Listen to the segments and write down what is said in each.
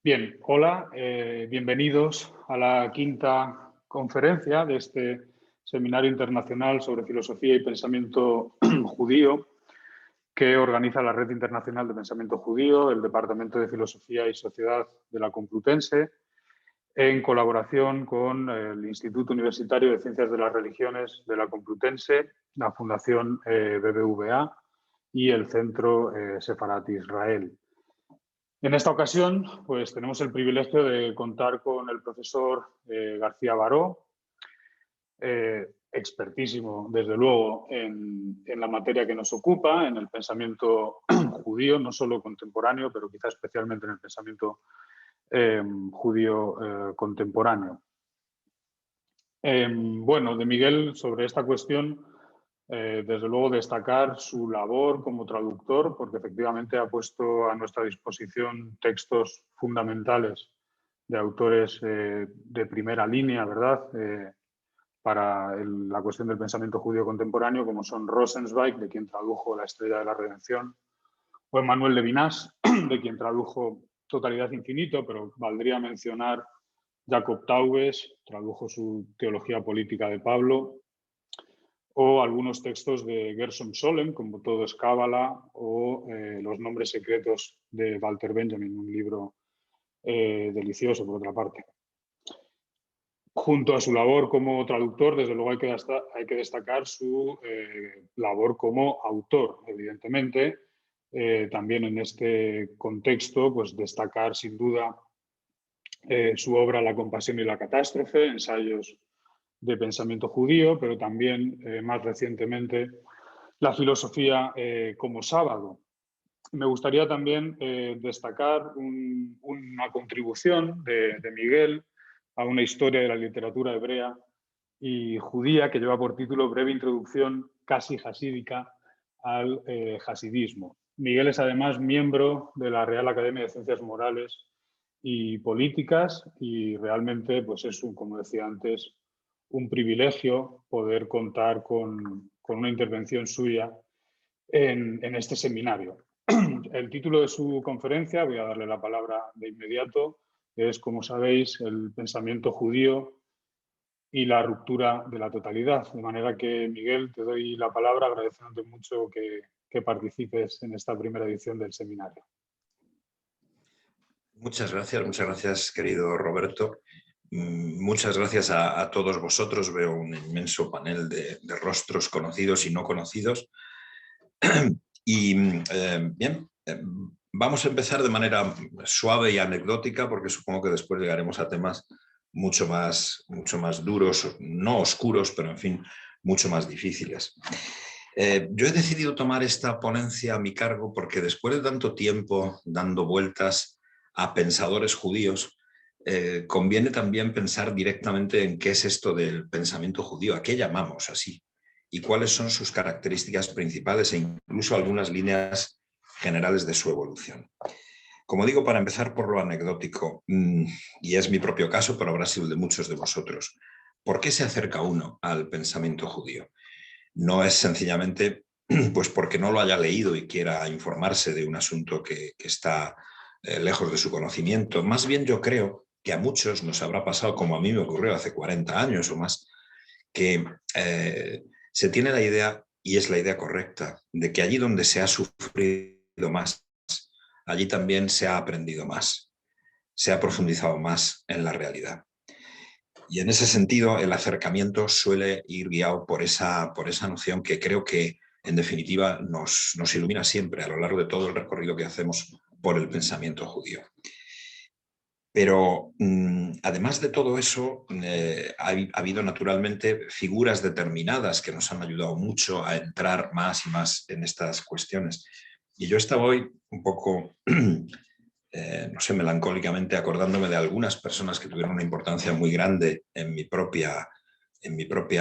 Bien, hola, bienvenidos a la quinta conferencia de este Seminario Internacional sobre Filosofía y Pensamiento Judío que organiza la Red Internacional de Pensamiento Judío, el Departamento de Filosofía y Sociedad de la Complutense, en colaboración con el Instituto Universitario de Ciencias de las Religiones de la Complutense, la Fundación BBVA y el Centro Sefarat Israel. En esta ocasión, pues tenemos el privilegio de contar con el profesor García Baró, expertísimo, desde luego, en la materia que nos ocupa, en el pensamiento judío, no solo contemporáneo, pero quizá especialmente en el pensamiento judío contemporáneo. Bueno, de Miguel, sobre esta cuestión, desde luego destacar su labor como traductor, porque efectivamente ha puesto a nuestra disposición textos fundamentales de autores de primera línea, ¿verdad?, para la cuestión del pensamiento judío contemporáneo, como son Rosenzweig, de quien tradujo La Estrella de la Redención, o Emmanuel Levinas, de quien tradujo Totalidad Infinito, pero valdría mencionar Jacob Taubes, tradujo su Teología Política de Pablo, o algunos textos de Gershom Scholem, como Todo es Cábala, o Los nombres secretos de Walter Benjamin, un libro delicioso, por otra parte. Junto a su labor como traductor, desde luego hay que destacar su labor como autor, evidentemente. También en este contexto, pues destacar sin duda su obra La compasión y la catástrofe, ensayos de pensamiento judío, pero también más recientemente La filosofía como sábado. Me gustaría también destacar una contribución de Miguel a una historia de la literatura hebrea y judía que lleva por título Breve introducción casi hasídica al hasidismo. Miguel es además miembro de la Real Academia de Ciencias Morales y Políticas y realmente, pues es, como decía antes, un privilegio poder contar con una intervención suya en este seminario. El título de su conferencia, voy a darle la palabra de inmediato, es, como sabéis, el pensamiento judío y la ruptura de la totalidad. De manera que, Miguel, te doy la palabra agradeciéndote mucho que participes en esta primera edición del seminario. Muchas gracias, querido Roberto. Muchas gracias a todos vosotros. Veo un inmenso panel de rostros conocidos y no conocidos. Y bien, vamos a empezar de manera suave y anecdótica, porque supongo que después llegaremos a temas mucho más duros, no oscuros, pero en fin, mucho más difíciles. Yo he decidido tomar esta ponencia a mi cargo porque después de tanto tiempo dando vueltas a pensadores judíos, conviene también pensar directamente en qué es esto del pensamiento judío, a qué llamamos así, y cuáles son sus características principales e incluso algunas líneas generales de su evolución. Como digo, para empezar por lo anecdótico, y es mi propio caso, pero habrá sido el de muchos de vosotros, ¿por qué se acerca uno al pensamiento judío? No es sencillamente pues porque no lo haya leído y quiera informarse de un asunto que está lejos de su conocimiento. Más bien yo creo que a muchos nos habrá pasado, como a mí me ocurrió hace 40 años o más, que se tiene la idea, y es la idea correcta, de que allí donde se ha sufrido más, allí también se ha aprendido más, se ha profundizado más en la realidad. Y en ese sentido, el acercamiento suele ir guiado por esa noción que creo que, en definitiva, nos ilumina siempre a lo largo de todo el recorrido que hacemos por el pensamiento judío. Pero además de todo eso, ha habido naturalmente figuras determinadas que nos han ayudado mucho a entrar más y más en estas cuestiones. Y yo estaba hoy un poco, no sé, melancólicamente acordándome de algunas personas que tuvieron una importancia muy grande en mi propia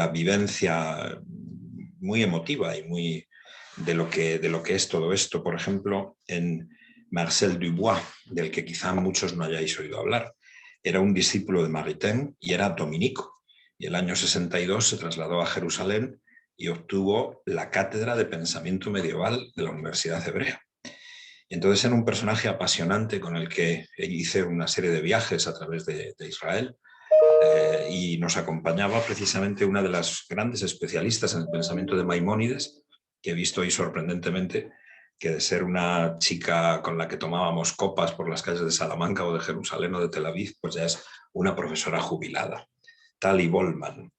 vivencia, muy emotiva y muy de lo que es todo esto. Por ejemplo, en Marcel Dubois, del que quizá muchos no hayáis oído hablar. Era un discípulo de Maritain y era dominico. Y el año 62 se trasladó a Jerusalén y obtuvo la cátedra de pensamiento medieval de la Universidad Hebrea. Entonces era un personaje apasionante con el que hice una serie de viajes a través de Israel, y nos acompañaba precisamente una de las grandes especialistas en el pensamiento de Maimónides, que he visto hoy sorprendentemente que de ser una chica con la que tomábamos copas por las calles de Salamanca o de Jerusalén o de Tel Aviv, pues ya es una profesora jubilada. Tali Bollmann,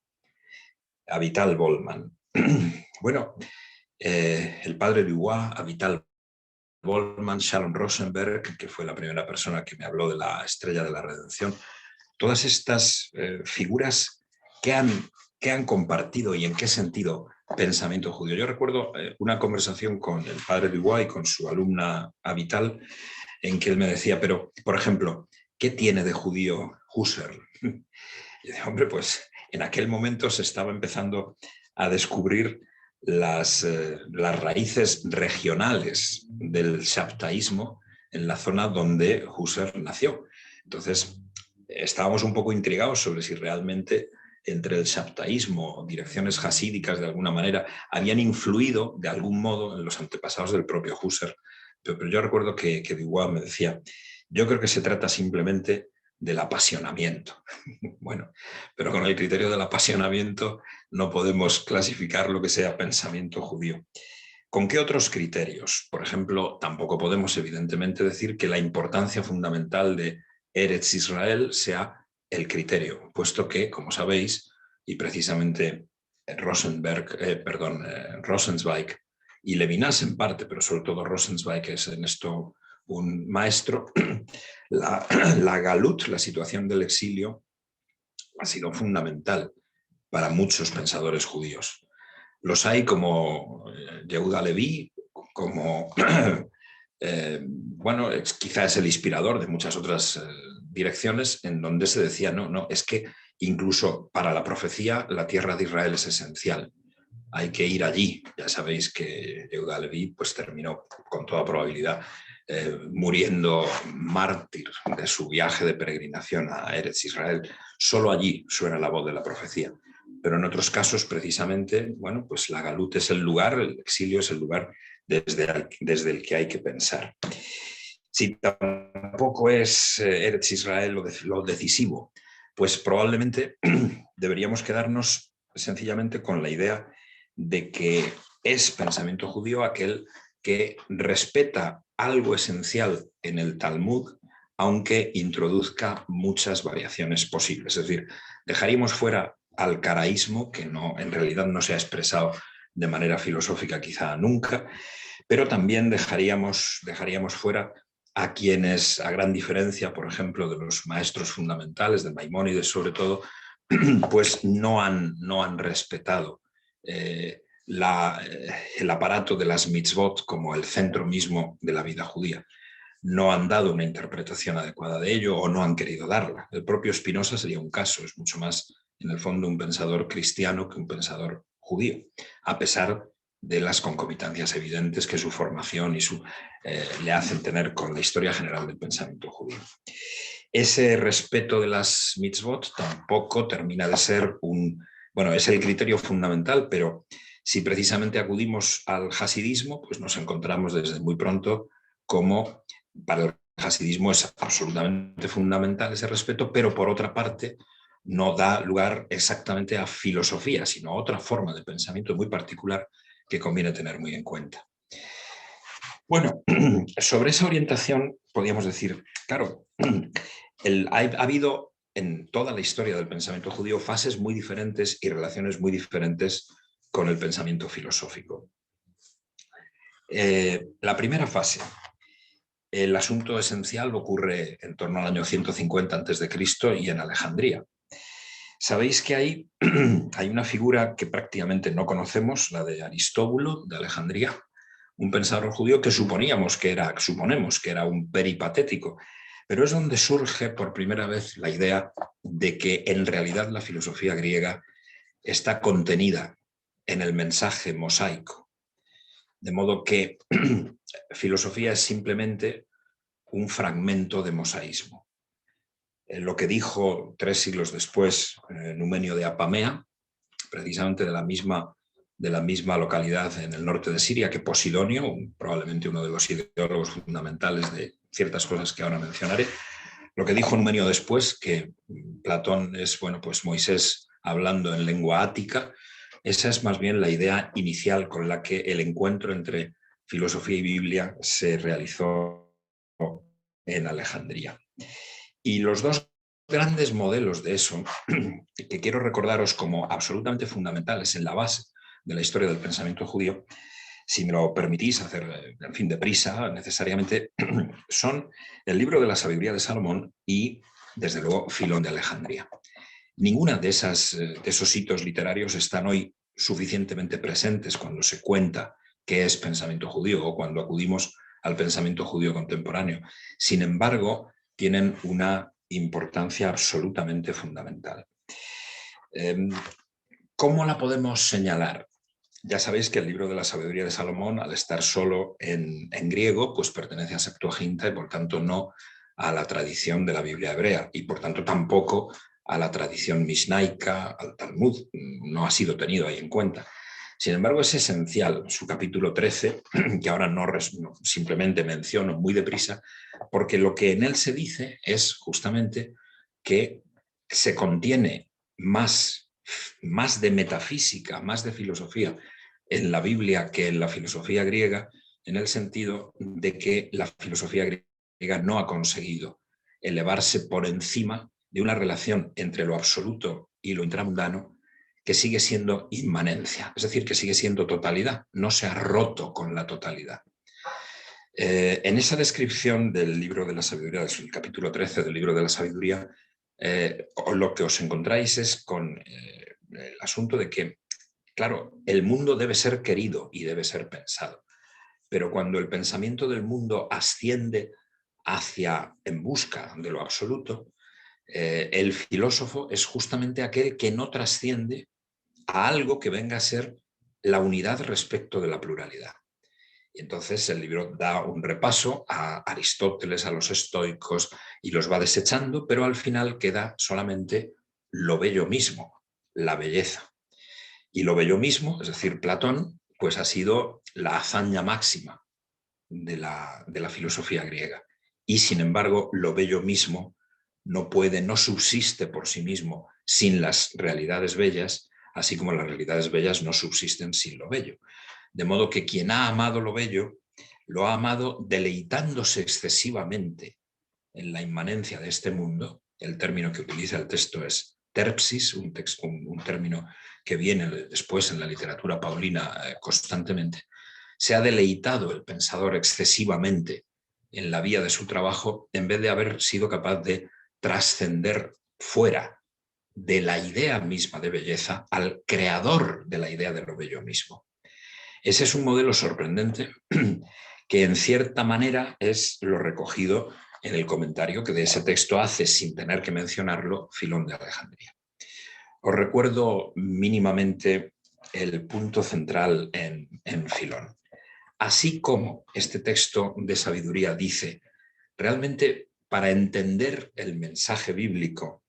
Avital Bollmann. Bueno, el padre Dubois, Avital Bollmann, Sharon Rosenberg, que fue la primera persona que me habló de la estrella de la redención, todas estas figuras que han compartido y en qué sentido pensamiento judío. Yo recuerdo una conversación con el padre Dubois y con su alumna Avital, en que él me decía, pero, por ejemplo, ¿qué tiene de judío Husserl? Y yo dije, hombre, pues en aquel momento se estaba empezando a descubrir las raíces regionales del shabtaísmo en la zona donde Husserl nació. Entonces, estábamos un poco intrigados sobre si realmente entre el shabtaísmo, direcciones hasídicas de alguna manera, habían influido de algún modo en los antepasados del propio Husserl. Pero yo recuerdo que Dubois me decía, yo creo que se trata simplemente del apasionamiento. Bueno, pero con el criterio del apasionamiento no podemos clasificar lo que sea pensamiento judío. ¿Con qué otros criterios? Por ejemplo, tampoco podemos evidentemente decir que la importancia fundamental de Eretz Israel sea el criterio, puesto que, como sabéis, y precisamente Rosenzweig y Levinas en parte, pero sobre todo Rosenzweig, que es en esto un maestro, la galut, la situación del exilio, ha sido fundamental para muchos pensadores judíos. Los hay como Yehuda Leví, como, bueno, quizás es el inspirador de muchas otras direcciones en donde se decía, no, es que incluso para la profecía la tierra de Israel es esencial. Hay que ir allí. Ya sabéis que Yehuda Leví pues, terminó con toda probabilidad muriendo mártir de su viaje de peregrinación a Eretz Israel. Solo allí suena la voz de la profecía. Pero en otros casos, precisamente, bueno, pues la galut es el lugar, el exilio es el lugar desde el que hay que pensar. Si tampoco es Eretz Israel lo decisivo, pues probablemente deberíamos quedarnos sencillamente con la idea de que es pensamiento judío aquel que respeta algo esencial en el Talmud, aunque introduzca muchas variaciones posibles. Es decir, dejaríamos fuera al caraísmo, que no, en realidad no se ha expresado de manera filosófica quizá nunca, pero también dejaríamos fuera a quienes, a gran diferencia, por ejemplo, de los maestros fundamentales, de Maimónides sobre todo, pues no han respetado el aparato de las mitzvot como el centro mismo de la vida judía. No han dado una interpretación adecuada de ello o no han querido darla. El propio Spinoza sería un caso, es mucho más, en el fondo, un pensador cristiano que un pensador judío, a pesar de las concomitancias evidentes que su formación y le hacen tener con la historia general del pensamiento judío. Ese respeto de las mitzvot tampoco termina de ser es el criterio fundamental, pero si precisamente acudimos al hasidismo, pues nos encontramos desde muy pronto como para el hasidismo es absolutamente fundamental ese respeto, pero por otra parte no da lugar exactamente a filosofía, sino a otra forma de pensamiento muy particular que conviene tener muy en cuenta. Bueno, sobre esa orientación podríamos decir, claro, ha habido en toda la historia del pensamiento judío fases muy diferentes y relaciones muy diferentes con el pensamiento filosófico. La primera fase, el asunto esencial ocurre en torno al año 150 a.C. y en Alejandría. Sabéis que hay una figura que prácticamente no conocemos, la de Aristóbulo de Alejandría, un pensador judío que suponemos que era un peripatético, pero es donde surge por primera vez la idea de que en realidad la filosofía griega está contenida en el mensaje mosaico. De modo que filosofía es simplemente un fragmento de mosaísmo. Lo que dijo 3 siglos después Numenio de Apamea, precisamente de la misma de la misma localidad en el norte de Siria que Posidonio, probablemente uno de los ideólogos fundamentales de ciertas cosas que ahora mencionaré. Lo que dijo Numenio después, que Platón es, bueno, pues Moisés hablando en lengua ática, esa es más bien la idea inicial con la que el encuentro entre filosofía y Biblia se realizó en Alejandría. Y los dos grandes modelos de eso, que quiero recordaros como absolutamente fundamentales en la base de la historia del pensamiento judío, si me lo permitís hacer, en fin, deprisa, necesariamente, son el libro de la sabiduría de Salomón y, desde luego, Filón de Alejandría. Ninguna de esos hitos literarios están hoy suficientemente presentes cuando se cuenta qué es pensamiento judío o cuando acudimos al pensamiento judío contemporáneo. Sin embargo, tienen una importancia absolutamente fundamental. ¿Cómo la podemos señalar? Ya sabéis que el libro de la sabiduría de Salomón, al estar solo en griego, pues pertenece a Septuaginta y por tanto no a la tradición de la Biblia hebrea y por tanto tampoco a la tradición misnaica, al Talmud, no ha sido tenido ahí en cuenta. Sin embargo, es esencial su capítulo 13, que ahora no simplemente menciono muy deprisa, porque lo que en él se dice es justamente que se contiene más de metafísica, más de filosofía en la Biblia que en la filosofía griega, en el sentido de que la filosofía griega no ha conseguido elevarse por encima de una relación entre lo absoluto y lo intramundano que sigue siendo inmanencia, es decir, que sigue siendo totalidad, no se ha roto con la totalidad. En esa descripción del libro de la sabiduría, del capítulo 13 del libro de la sabiduría, lo que os encontráis es con el asunto de que, claro, el mundo debe ser querido y debe ser pensado, pero cuando el pensamiento del mundo asciende en busca de lo absoluto, el filósofo es justamente aquel que no trasciende a algo que venga a ser la unidad respecto de la pluralidad. Y entonces el libro da un repaso a Aristóteles, a los estoicos, y los va desechando, pero al final queda solamente lo bello mismo, la belleza. Y lo bello mismo, es decir, Platón, pues ha sido la hazaña máxima de la filosofía griega. Y sin embargo, lo bello mismo no subsiste por sí mismo sin las realidades bellas, así como las realidades bellas no subsisten sin lo bello. De modo que quien ha amado lo bello, lo ha amado deleitándose excesivamente en la inmanencia de este mundo. El término que utiliza el texto es terpsis, un término que viene después en la literatura paulina constantemente. Se ha deleitado el pensador excesivamente en la vía de su trabajo en vez de haber sido capaz de trascender fuera de la idea misma de belleza al creador de la idea de lo bello mismo. Ese es un modelo sorprendente que en cierta manera es lo recogido en el comentario que de ese texto hace, sin tener que mencionarlo, Filón de Alejandría. Os recuerdo mínimamente el punto central en Filón. Así como este texto de sabiduría dice, realmente para entender el mensaje bíblico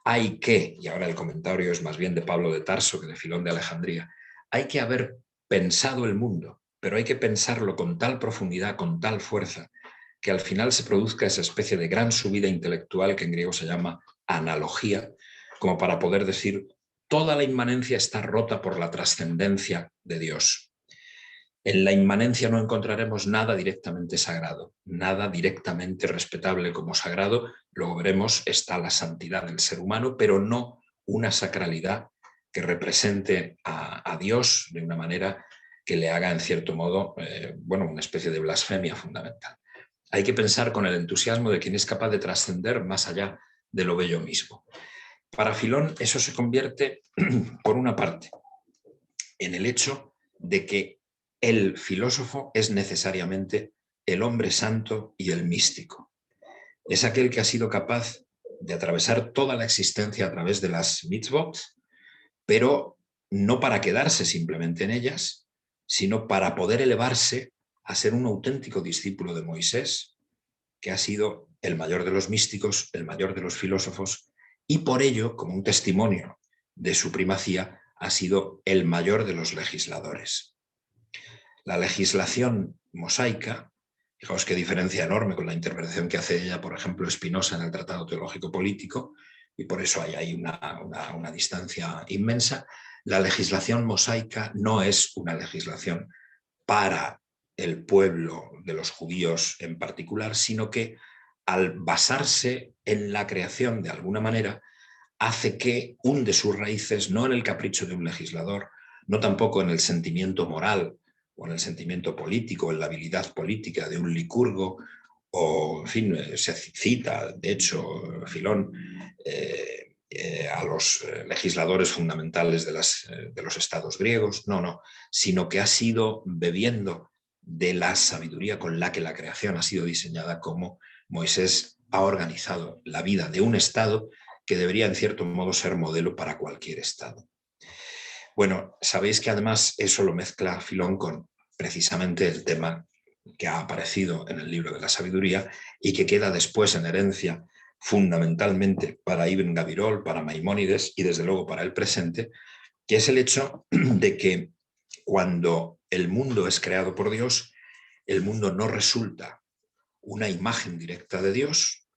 hay que, y ahora el comentario es más bien de Pablo de Tarso que de Filón de Alejandría, hay que haber pensado el mundo, pero hay que pensarlo con tal profundidad, con tal fuerza, que al final se produzca esa especie de gran subida intelectual que en griego se llama analogía, como para poder decir, toda la inmanencia está rota por la trascendencia de Dios. En la inmanencia no encontraremos nada directamente sagrado, nada directamente respetable como sagrado. Luego veremos, está la santidad del ser humano, pero no una sacralidad que represente a Dios de una manera que le haga, en cierto modo, una especie de blasfemia fundamental. Hay que pensar con el entusiasmo de quien es capaz de trascender más allá de lo bello mismo. Para Filón eso se convierte, por una parte, en el hecho de que el filósofo es necesariamente el hombre santo y el místico. Es aquel que ha sido capaz de atravesar toda la existencia a través de las mitzvot, pero no para quedarse simplemente en ellas, sino para poder elevarse a ser un auténtico discípulo de Moisés, que ha sido el mayor de los místicos, el mayor de los filósofos, y por ello, como un testimonio de su primacía, ha sido el mayor de los legisladores. La legislación mosaica, fijaos qué diferencia enorme con la interpretación que hace ella, por ejemplo, Spinoza en el Tratado Teológico Político, y por eso hay ahí una distancia inmensa. La legislación mosaica no es una legislación para el pueblo de los judíos en particular, sino que al basarse en la creación de alguna manera, hace que hunde sus raíces no en el capricho de un legislador, no tampoco en el sentimiento moral o en el sentimiento político, en la habilidad política de un licurgo, o, en fin, se cita, de hecho, Filón, a los legisladores fundamentales de los estados griegos, no, sino que ha sido bebiendo de la sabiduría con la que la creación ha sido diseñada, como Moisés ha organizado la vida de un estado que debería en cierto modo ser modelo para cualquier estado. Bueno, sabéis que además eso lo mezcla Filón con precisamente el tema que ha aparecido en el libro de la sabiduría y que queda después en herencia fundamentalmente para Ibn Gabirol, para Maimónides y desde luego para el presente, que es el hecho de que cuando el mundo es creado por Dios, el mundo no resulta una imagen directa de Dios,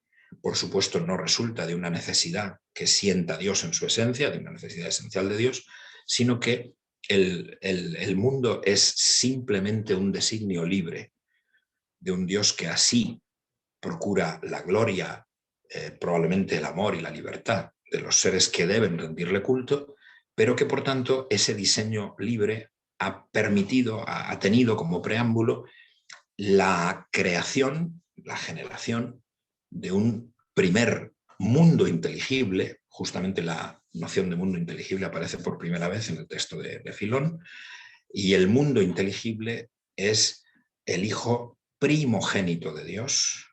por supuesto no resulta de una necesidad que sienta Dios en su esencia, de una necesidad esencial de Dios, sino que el mundo es simplemente un designio libre de un Dios que así procura la gloria, probablemente el amor y la libertad de los seres que deben rendirle culto, pero que por tanto ese diseño libre ha permitido, ha tenido como preámbulo la creación, la generación de un primer mundo inteligible. Justamente la noción de mundo inteligible aparece por primera vez en el texto de Filón, y el mundo inteligible es el hijo primogénito de Dios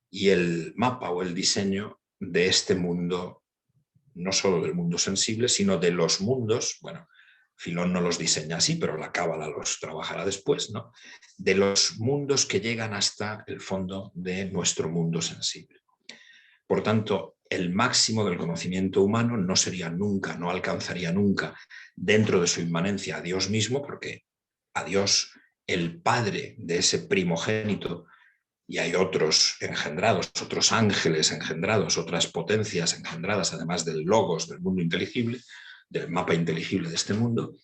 y el mapa o el diseño de este mundo, no solo del mundo sensible, sino de los mundos, bueno, Filón no los diseña así, pero la Cábala los trabajará después, ¿no? De los mundos que llegan hasta el fondo de nuestro mundo sensible. Por tanto, el máximo del conocimiento humano no sería nunca, no alcanzaría nunca dentro de su inmanencia a Dios mismo, porque a Dios, el Padre de ese primogénito, y hay otros engendrados, otros ángeles engendrados, otras potencias engendradas, además del logos, del mundo inteligible, del mapa inteligible de este mundo,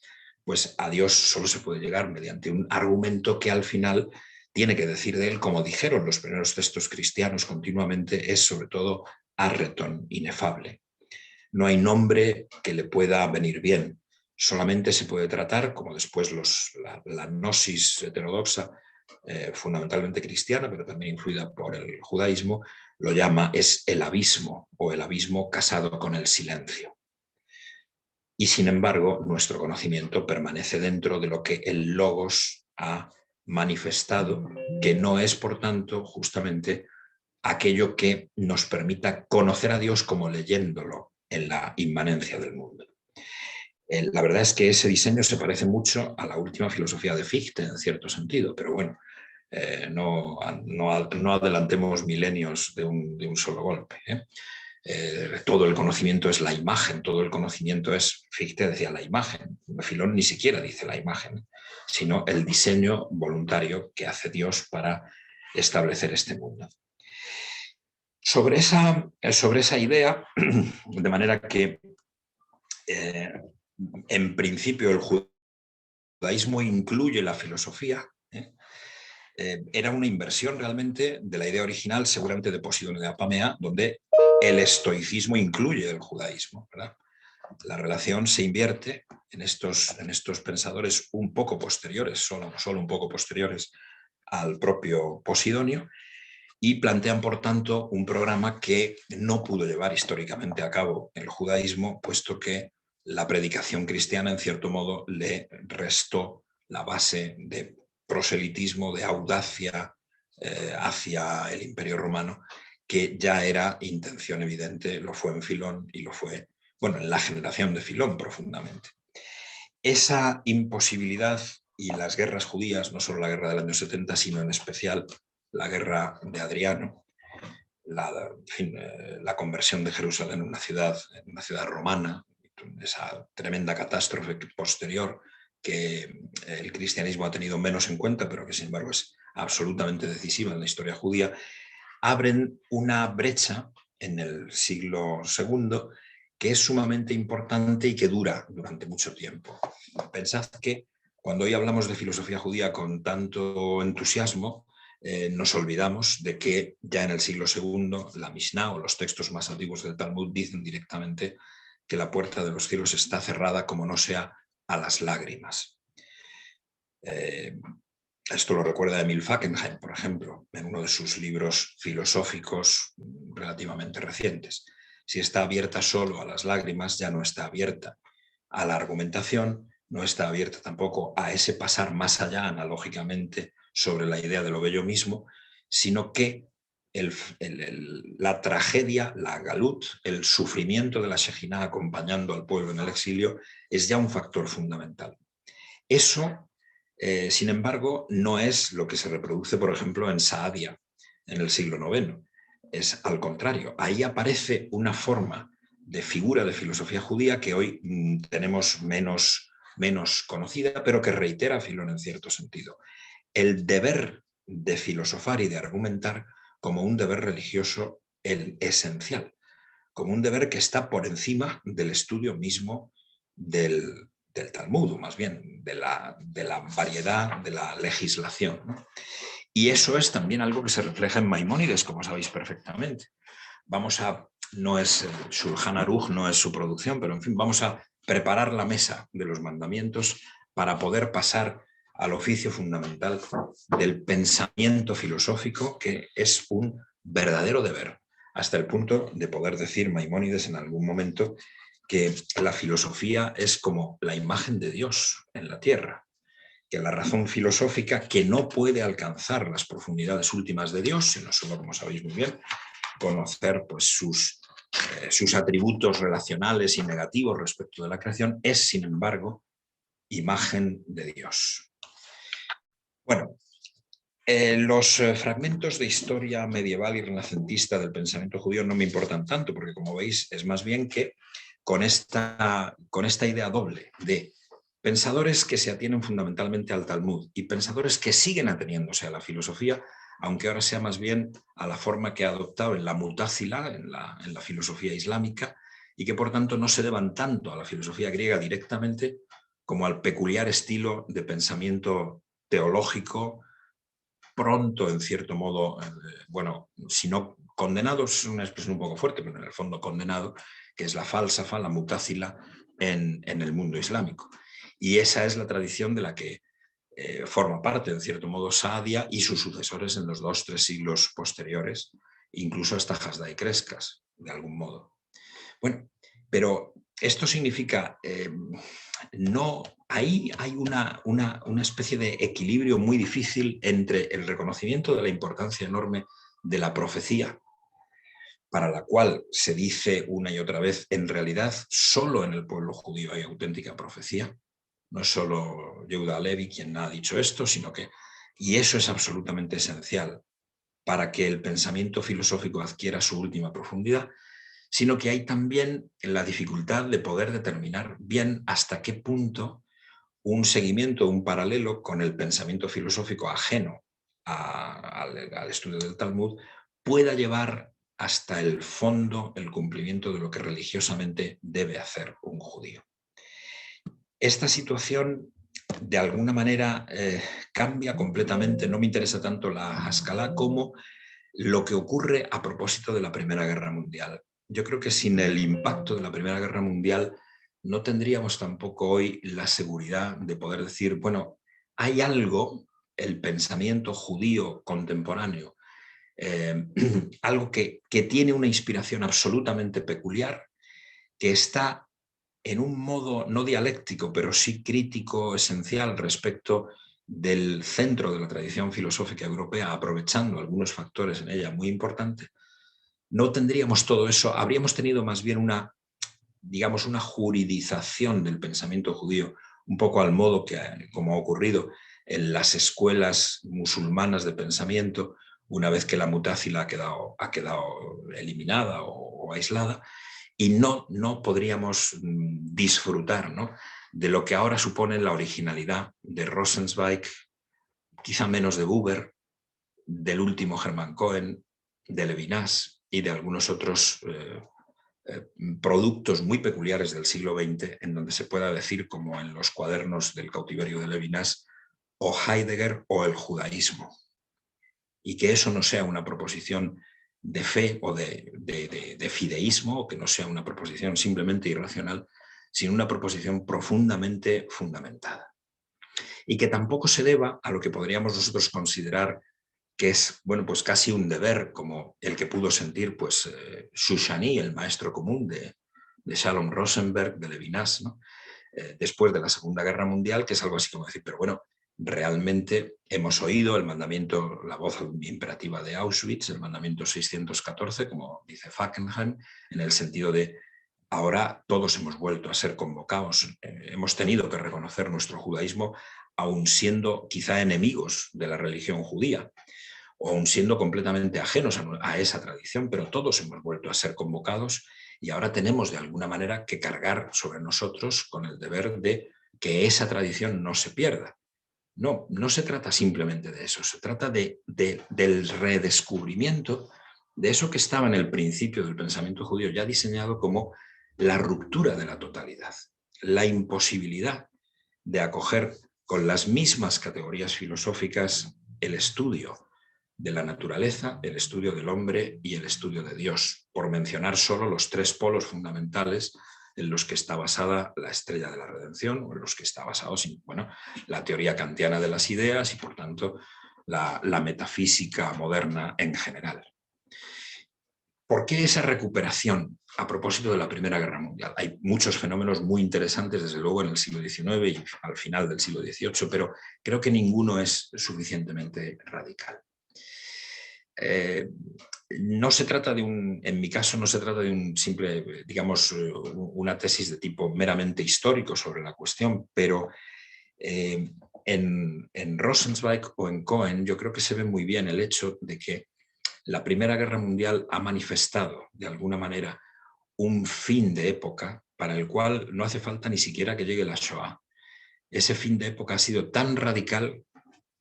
pues a Dios solo se puede llegar mediante un argumento que al final tiene que decir de él, como dijeron los primeros textos cristianos continuamente, es sobre todo arreton, inefable. No hay nombre que le pueda venir bien. Solamente se puede tratar, como después la gnosis heterodoxa, fundamentalmente cristiana, pero también influida por el judaísmo, lo llama es el abismo, o el abismo casado con el silencio. Y sin embargo, nuestro conocimiento permanece dentro de lo que el logos ha manifestado, que no es, por tanto, justamente aquello que nos permita conocer a Dios como leyéndolo en la inmanencia del mundo. La verdad es que ese diseño se parece mucho a la última filosofía de Fichte, en cierto sentido, pero bueno, no adelantemos milenios de un solo golpe. Todo el conocimiento es la imagen, todo el conocimiento es, Fichte decía la imagen, Filón ni siquiera dice la imagen, sino el diseño voluntario que hace Dios para establecer este mundo. Sobre esa idea, de manera que en principio el judaísmo incluye la filosofía, era una inversión realmente de la idea original, seguramente de Posidonio de Apamea, donde el estoicismo incluye el judaísmo, ¿verdad? La relación se invierte en estos pensadores un poco posteriores, solo un poco posteriores al propio Posidonio, y plantean, por tanto, un programa que no pudo llevar históricamente a cabo el judaísmo, puesto que la predicación cristiana, en cierto modo, le restó la base de proselitismo, de audacia hacia el Imperio Romano, que ya era intención evidente, lo fue en Filón y lo fue, bueno, en la generación de Filón profundamente. Esa imposibilidad y las guerras judías, no solo la guerra del año 70, sino en especial la guerra de Adriano, la conversión de Jerusalén en una ciudad romana, esa tremenda catástrofe posterior que el cristianismo ha tenido menos en cuenta, pero que sin embargo es absolutamente decisiva en la historia judía, abren una brecha en el siglo II que es sumamente importante y que dura durante mucho tiempo. Pensad que cuando hoy hablamos de filosofía judía con tanto entusiasmo, nos olvidamos de que ya en el siglo II la Mishnah o los textos más antiguos del Talmud dicen directamente que la puerta de los cielos está cerrada como no sea a las lágrimas. Esto lo recuerda Emil Fackenheim, por ejemplo, en uno de sus libros filosóficos relativamente recientes. Si está abierta solo a las lágrimas, ya no está abierta a la argumentación, no está abierta tampoco a ese pasar más allá analógicamente sobre la idea de lo bello mismo, sino que la tragedia, la galut, el sufrimiento de la Shejinah acompañando al pueblo en el exilio es ya un factor fundamental. Eso, sin embargo, no es lo que se reproduce, por ejemplo, en Saadia, en el siglo IX. Es al contrario. Ahí aparece una forma de figura de filosofía judía que hoy tenemos menos conocida, pero que reitera a Filón en cierto sentido. El deber de filosofar y de argumentar como un deber religioso el esencial, como un deber que está por encima del estudio mismo del Talmud, o más bien de la variedad de la legislación, ¿no? Y eso es también algo que se refleja en Maimónides, como sabéis perfectamente. No es Shulchan Aruch, no es su producción, pero en fin, vamos a preparar la mesa de los mandamientos para poder pasar al oficio fundamental del pensamiento filosófico, que es un verdadero deber, hasta el punto de poder decir Maimónides en algún momento que la filosofía es como la imagen de Dios en la tierra, que la razón filosófica, que no puede alcanzar las profundidades últimas de Dios, sino solo, como sabéis muy bien, conocer pues, sus atributos relacionales y negativos respecto de la creación, es, sin embargo, imagen de Dios. Bueno, los fragmentos de historia medieval y renacentista del pensamiento judío no me importan tanto, porque como veis es más bien que con esta idea doble de pensadores que se atienen fundamentalmente al Talmud y pensadores que siguen ateniéndose a la filosofía, aunque ahora sea más bien a la forma que ha adoptado en la Mutazila, en la filosofía islámica, y que por tanto no se deban tanto a la filosofía griega directamente como al peculiar estilo de pensamiento teológico, pronto, en cierto modo, bueno, si no condenado, es una expresión un poco fuerte, pero en el fondo condenado, que es la falsafa, la mutazila en el mundo islámico. Y esa es la tradición de la que forma parte, en cierto modo, Saadia y sus sucesores en los 2-3 siglos posteriores, incluso hasta Hasdai y Crescas, de algún modo. Bueno, pero esto significa, ahí hay una especie de equilibrio muy difícil entre el reconocimiento de la importancia enorme de la profecía, para la cual se dice una y otra vez, en realidad solo en el pueblo judío hay auténtica profecía. No es solo Yehuda Levi quien ha dicho esto, sino que, y eso es absolutamente esencial para que el pensamiento filosófico adquiera su última profundidad, sino que hay también la dificultad de poder determinar bien hasta qué punto un seguimiento, un paralelo con el pensamiento filosófico ajeno al estudio del Talmud pueda llevar hasta el fondo el cumplimiento de lo que religiosamente debe hacer un judío. Esta situación, de alguna manera, cambia completamente. No me interesa tanto la Haskalah como lo que ocurre a propósito de la Primera Guerra Mundial. Yo creo que sin el impacto de la Primera Guerra Mundial no tendríamos tampoco hoy la seguridad de poder decir, bueno, hay algo, el pensamiento judío contemporáneo, algo que tiene una inspiración absolutamente peculiar, que está en un modo no dialéctico, pero sí crítico, esencial respecto del centro de la tradición filosófica europea, aprovechando algunos factores en ella muy importantes. No tendríamos todo eso, habríamos tenido más bien una juridización del pensamiento judío, un poco al modo que, como ha ocurrido en las escuelas musulmanas de pensamiento, una vez que la mutazila ha quedado eliminada o aislada, y no podríamos disfrutar, ¿no?, de lo que ahora supone la originalidad de Rosenzweig, quizá menos de Buber, del último Hermann Cohen, de Levinas y de algunos otros productos muy peculiares del siglo XX, en donde se pueda decir, como en los cuadernos del cautiverio de Levinas, o Heidegger o el judaísmo. Y que eso no sea una proposición de fe o de fideísmo, o que no sea una proposición simplemente irracional, sino una proposición profundamente fundamentada. Y que tampoco se deba a lo que podríamos nosotros considerar que es, bueno, pues casi un deber, como el que pudo sentir pues, Shoushani, el maestro común de Shalom Rosenberg, de Levinas, ¿no?, después de la Segunda Guerra Mundial, que es algo así como decir, pero bueno, realmente hemos oído el mandamiento, la voz imperativa de Auschwitz, el mandamiento 614, como dice Fackenheim, en el sentido de ahora todos hemos vuelto a ser convocados, hemos tenido que reconocer nuestro judaísmo, aun siendo quizá enemigos de la religión judía, o aun siendo completamente ajenos a esa tradición, pero todos hemos vuelto a ser convocados y ahora tenemos de alguna manera que cargar sobre nosotros con el deber de que esa tradición no se pierda. No, no se trata simplemente de eso, se trata del redescubrimiento de eso que estaba en el principio del pensamiento judío ya diseñado como la ruptura de la totalidad, la imposibilidad de acoger con las mismas categorías filosóficas el estudio de la naturaleza, el estudio del hombre y el estudio de Dios, por mencionar solo los tres polos fundamentales en los que está basada la estrella de la redención, o en los que está basado, bueno, la teoría kantiana de las ideas y, por tanto, la metafísica moderna en general. ¿Por qué esa recuperación a propósito de la Primera Guerra Mundial? Hay muchos fenómenos muy interesantes, desde luego, en el siglo XIX y al final del siglo XVIII, pero creo que ninguno es suficientemente radical. No se trata de en mi caso, no se trata de un simple, digamos, una tesis de tipo meramente histórico sobre la cuestión, pero en Rosenzweig o en Cohen yo creo que se ve muy bien el hecho de que la Primera Guerra Mundial ha manifestado de alguna manera un fin de época para el cual no hace falta ni siquiera que llegue la Shoah. Ese fin de época ha sido tan radical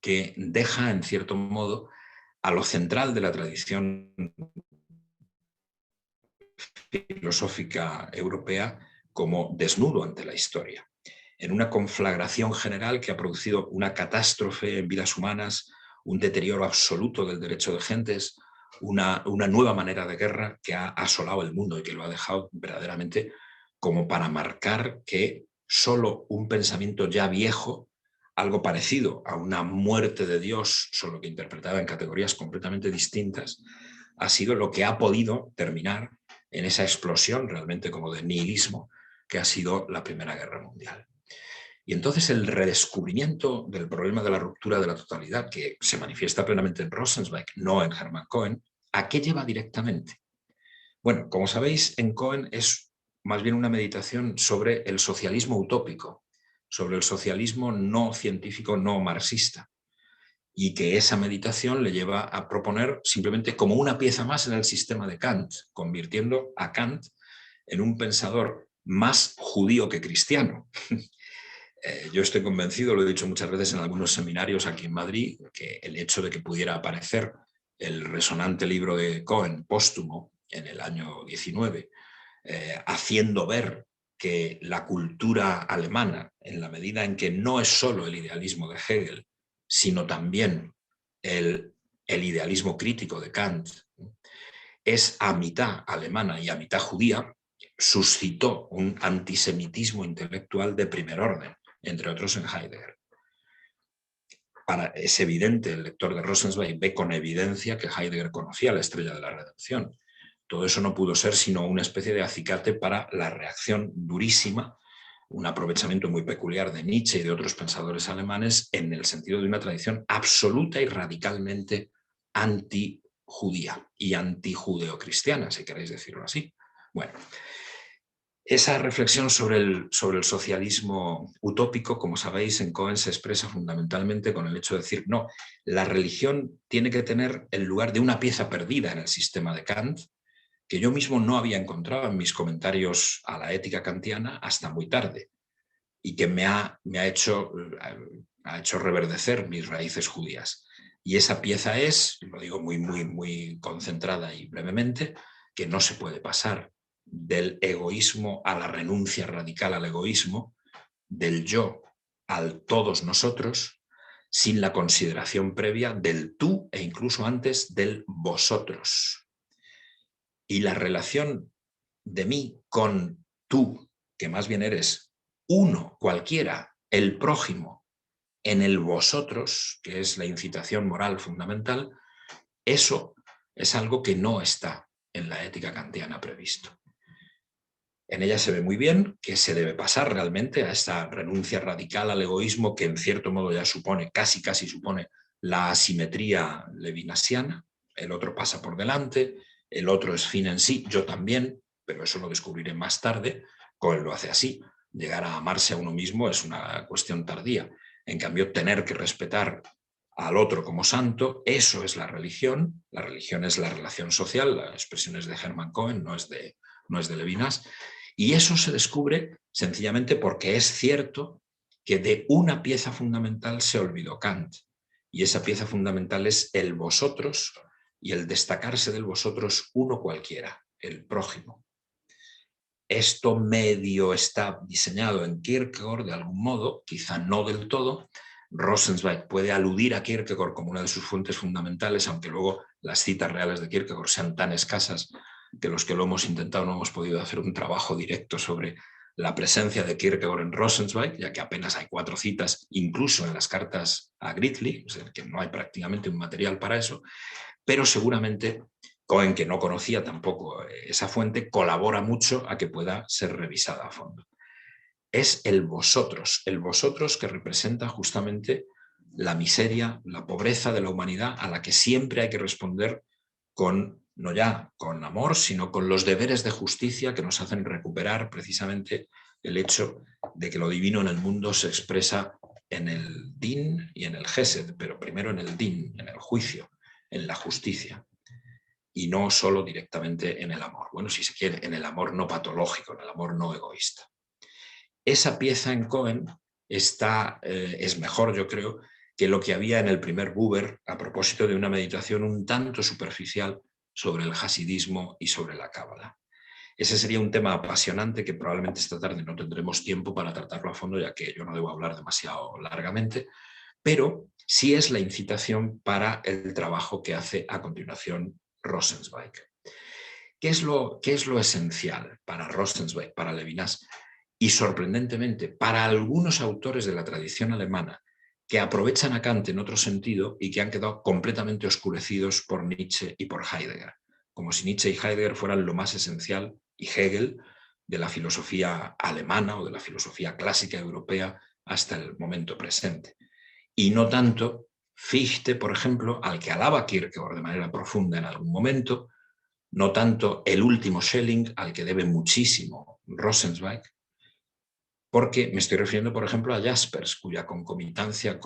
que deja, en cierto modo, a lo central de la tradición filosófica europea como desnudo ante la historia, en una conflagración general que ha producido una catástrofe en vidas humanas, un deterioro absoluto del derecho de gentes, una nueva manera de guerra que ha asolado el mundo y que lo ha dejado verdaderamente como para marcar que solo un pensamiento ya viejo, algo parecido a una muerte de Dios, solo que interpretada en categorías completamente distintas, ha sido lo que ha podido terminar en esa explosión realmente como de nihilismo que ha sido la Primera Guerra Mundial. Y entonces el redescubrimiento del problema de la ruptura de la totalidad, que se manifiesta plenamente en Rosenzweig, no en Hermann Cohen, ¿a qué lleva directamente? Bueno, como sabéis, en Cohen es más bien una meditación sobre el socialismo utópico, sobre el socialismo no científico, no marxista, y que esa meditación le lleva a proponer simplemente como una pieza más en el sistema de Kant, convirtiendo a Kant en un pensador más judío que cristiano. Yo estoy convencido, lo he dicho muchas veces en algunos seminarios aquí en Madrid, que el hecho de que pudiera aparecer el resonante libro de Cohen póstumo en el año 19, haciendo ver que la cultura alemana, en la medida en que no es solo el idealismo de Hegel, sino también el idealismo crítico de Kant, es a mitad alemana y a mitad judía, suscitó un antisemitismo intelectual de primer orden, entre otros en Heidegger. Es evidente, el lector de Rosenzweig ve con evidencia que Heidegger conocía la estrella de la redención. Todo eso no pudo ser sino una especie de acicate para la reacción durísima, un aprovechamiento muy peculiar de Nietzsche y de otros pensadores alemanes en el sentido de una tradición absoluta y radicalmente antijudía y antijudeocristiana, si queréis decirlo así. Bueno, esa reflexión sobre el socialismo utópico, como sabéis, en Cohen se expresa fundamentalmente con el hecho de decir, no, la religión tiene que tener el lugar de una pieza perdida en el sistema de Kant, que yo mismo no había encontrado en mis comentarios a la ética kantiana hasta muy tarde y que me ha hecho reverdecer mis raíces judías. Y esa pieza es, lo digo muy concentrada y brevemente, que no se puede pasar del egoísmo a la renuncia radical al egoísmo, del yo al todos nosotros, sin la consideración previa del tú e incluso antes del vosotros. Y la relación de mí con tú, que más bien eres uno, cualquiera, el prójimo, en el vosotros, que es la incitación moral fundamental, eso es algo que no está en la ética kantiana previsto. En ella se ve muy bien que se debe pasar realmente a esta renuncia radical al egoísmo que en cierto modo ya supone, casi supone la asimetría levinasiana. El otro pasa por delante, el otro es fin en sí, yo también, pero eso lo descubriré más tarde. Cohen lo hace así. Llegar a amarse a uno mismo es una cuestión tardía. En cambio, tener que respetar al otro como santo, eso es la religión. La religión es la relación social, la expresión es de Hermann Cohen, no es de Levinas. Y eso se descubre sencillamente porque es cierto que de una pieza fundamental se olvidó Kant. Y esa pieza fundamental es el vosotros y el destacarse del vosotros uno cualquiera, el prójimo. Esto medio está diseñado en Kierkegaard de algún modo, quizá no del todo. Rosenzweig puede aludir a Kierkegaard como una de sus fuentes fundamentales, aunque luego las citas reales de Kierkegaard sean tan escasas que los que lo hemos intentado no hemos podido hacer un trabajo directo sobre la presencia de Kierkegaard en Rosenzweig, ya que apenas hay 4 citas, incluso en las cartas a Gridley, o sea, que no hay prácticamente un material para eso, pero seguramente Cohen, que no conocía tampoco esa fuente, colabora mucho a que pueda ser revisada a fondo. Es el vosotros que representa justamente la miseria, la pobreza de la humanidad a la que siempre hay que responder con, no ya con amor, sino con los deberes de justicia que nos hacen recuperar precisamente el hecho de que lo divino en el mundo se expresa en el din y en el gesed, pero primero en el din, en el juicio, en la justicia, y no solo directamente en el amor. Bueno, si se quiere, en el amor no patológico, en el amor no egoísta. Esa pieza en Cohen es mejor, yo creo, que lo que había en el primer Buber a propósito de una meditación un tanto superficial sobre el hasidismo y sobre la cábala. Ese sería un tema apasionante que probablemente esta tarde no tendremos tiempo para tratarlo a fondo, ya que yo no debo hablar demasiado largamente, pero sí es la incitación para el trabajo que hace a continuación Rosenzweig. ¿Qué es lo esencial para Rosenzweig, para Levinas? Y sorprendentemente, para algunos autores de la tradición alemana que aprovechan a Kant en otro sentido y que han quedado completamente oscurecidos por Nietzsche y por Heidegger, como si Nietzsche y Heidegger fueran lo más esencial, y Hegel, de la filosofía alemana o de la filosofía clásica europea hasta el momento presente. Y no tanto Fichte, por ejemplo, al que alaba Kierkegaard de manera profunda en algún momento, no tanto el último Schelling, al que debe muchísimo Rosenzweig, porque me estoy refiriendo, por ejemplo, a Jaspers, cuya concomitancia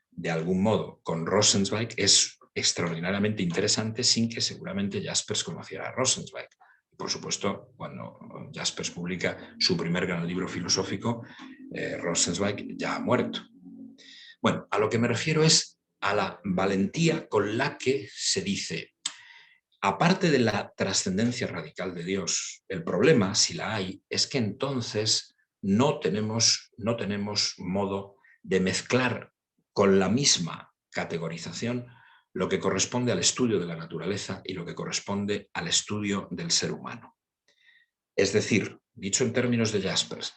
de algún modo, con Rosenzweig es extraordinariamente interesante sin que seguramente Jaspers conociera a Rosenzweig. Por supuesto, cuando Jaspers publica su primer gran libro filosófico, Rosenzweig ya ha muerto. Bueno, a lo que me refiero es a la valentía con la que se dice, aparte de la trascendencia radical de Dios, el problema, si la hay, es que entonces no tenemos modo de mezclar con la misma categorización lo que corresponde al estudio de la naturaleza y lo que corresponde al estudio del ser humano. Es decir, dicho en términos de Jaspers,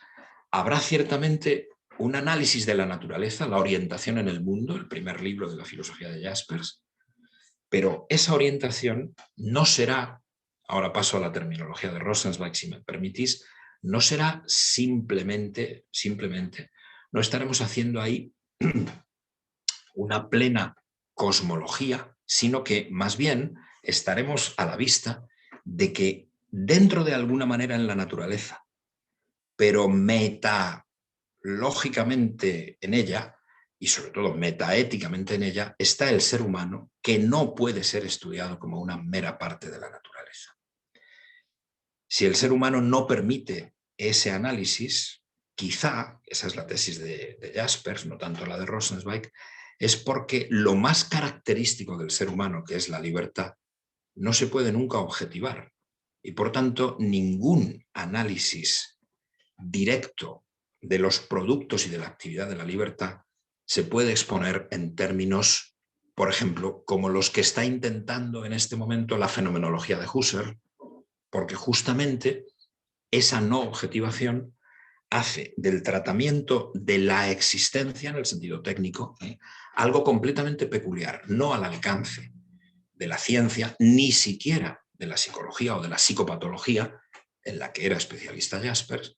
habrá ciertamente un análisis de la naturaleza, la orientación en el mundo, el primer libro de la filosofía de Jaspers, pero esa orientación no será, ahora paso a la terminología de Rosenzweig si me permitís, no será simplemente, no estaremos haciendo ahí una plena cosmología, sino que más bien estaremos a la vista de que dentro de alguna manera en la naturaleza, pero metalógicamente en ella, y sobre todo metaéticamente en ella, está el ser humano que no puede ser estudiado como una mera parte de la naturaleza. Si el ser humano no permite ese análisis, quizá, esa es la tesis de Jaspers, no tanto la de Rosenzweig, es porque lo más característico del ser humano, que es la libertad, no se puede nunca objetivar. Y por tanto, ningún análisis directo de los productos y de la actividad de la libertad se puede exponer en términos, por ejemplo, como los que está intentando en este momento la fenomenología de Husserl, porque justamente esa no objetivación hace del tratamiento de la existencia, en el sentido técnico, algo completamente peculiar, no al alcance de la ciencia, ni siquiera de la psicología o de la psicopatología, en la que era especialista Jaspers,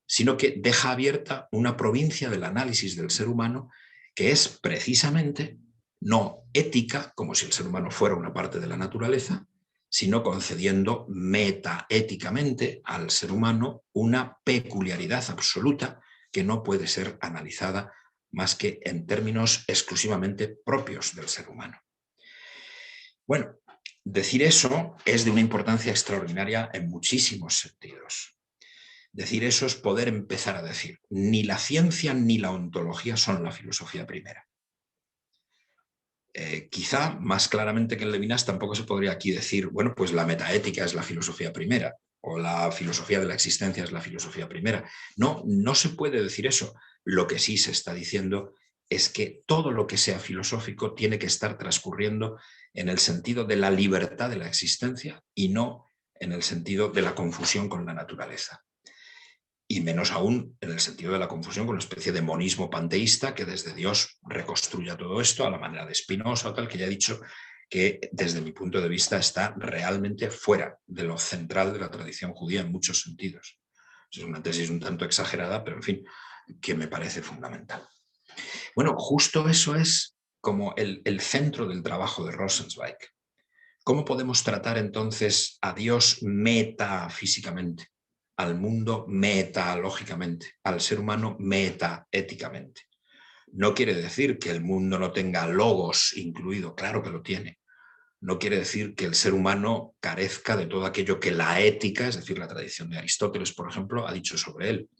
sino que deja abierta una provincia del análisis del ser humano que es precisamente no ética, como si el ser humano fuera una parte de la naturaleza, sino concediendo metaéticamente al ser humano una peculiaridad absoluta que no puede ser analizada más que en términos exclusivamente propios del ser humano. Bueno, decir eso es de una importancia extraordinaria en muchísimos sentidos. Decir eso es poder empezar a decir, ni la ciencia ni la ontología son la filosofía primera. Quizá más claramente que en Levinas tampoco se podría aquí decir, bueno, pues la metaética es la filosofía primera o la filosofía de la existencia es la filosofía primera. No, no se puede decir eso. Lo que sí se está diciendo es que todo lo que sea filosófico tiene que estar transcurriendo en el sentido de la libertad de la existencia y no en el sentido de la confusión con la naturaleza. Y menos aún en el sentido de la confusión con una especie de monismo panteísta que desde Dios reconstruya todo esto a la manera de Spinoza o tal, que ya he dicho que desde mi punto de vista está realmente fuera de lo central de la tradición judía en muchos sentidos. Es una tesis un tanto exagerada, pero en fin, que me parece fundamental. Bueno, justo eso es como el centro del trabajo de Rosenzweig. ¿Cómo podemos tratar entonces a Dios metafísicamente, al mundo metalógicamente, al ser humano metaéticamente? No quiere decir que el mundo no tenga logos incluido, claro que lo tiene. No quiere decir que el ser humano carezca de todo aquello que la ética, es decir, la tradición de Aristóteles, por ejemplo, ha dicho sobre él.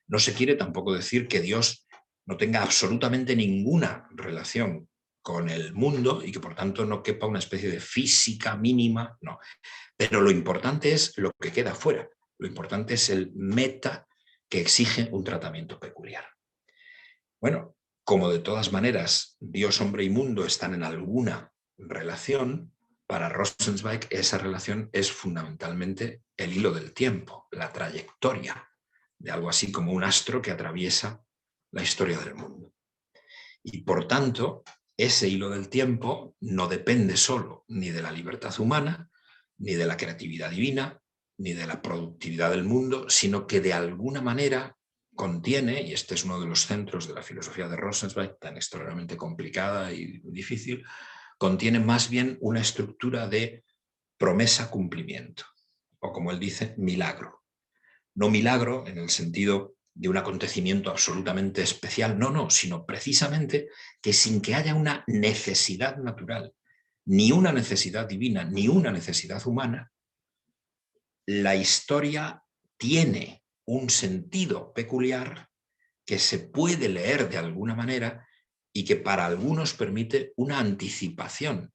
No se quiere tampoco decir que Dios no tenga absolutamente ninguna relación con el mundo y que por tanto no quepa una especie de física mínima, no. Pero lo importante es lo que queda fuera, lo importante es el meta que exige un tratamiento peculiar. Bueno, como de todas maneras Dios, hombre y mundo están en alguna relación, para Rosenzweig esa relación es fundamentalmente el hilo del tiempo, la trayectoria de algo así como un astro que atraviesa la historia del mundo. Y por tanto, ese hilo del tiempo no depende solo ni de la libertad humana, ni de la creatividad divina, ni de la productividad del mundo, sino que de alguna manera contiene, y este es uno de los centros de la filosofía de Rosenzweig, tan extraordinariamente complicada y difícil, contiene más bien una estructura de promesa-cumplimiento, o como él dice, milagro. No milagro en el sentido de un acontecimiento absolutamente especial, no, sino precisamente que sin que haya una necesidad natural, ni una necesidad divina, ni una necesidad humana, la historia tiene un sentido peculiar que se puede leer de alguna manera y que para algunos permite una anticipación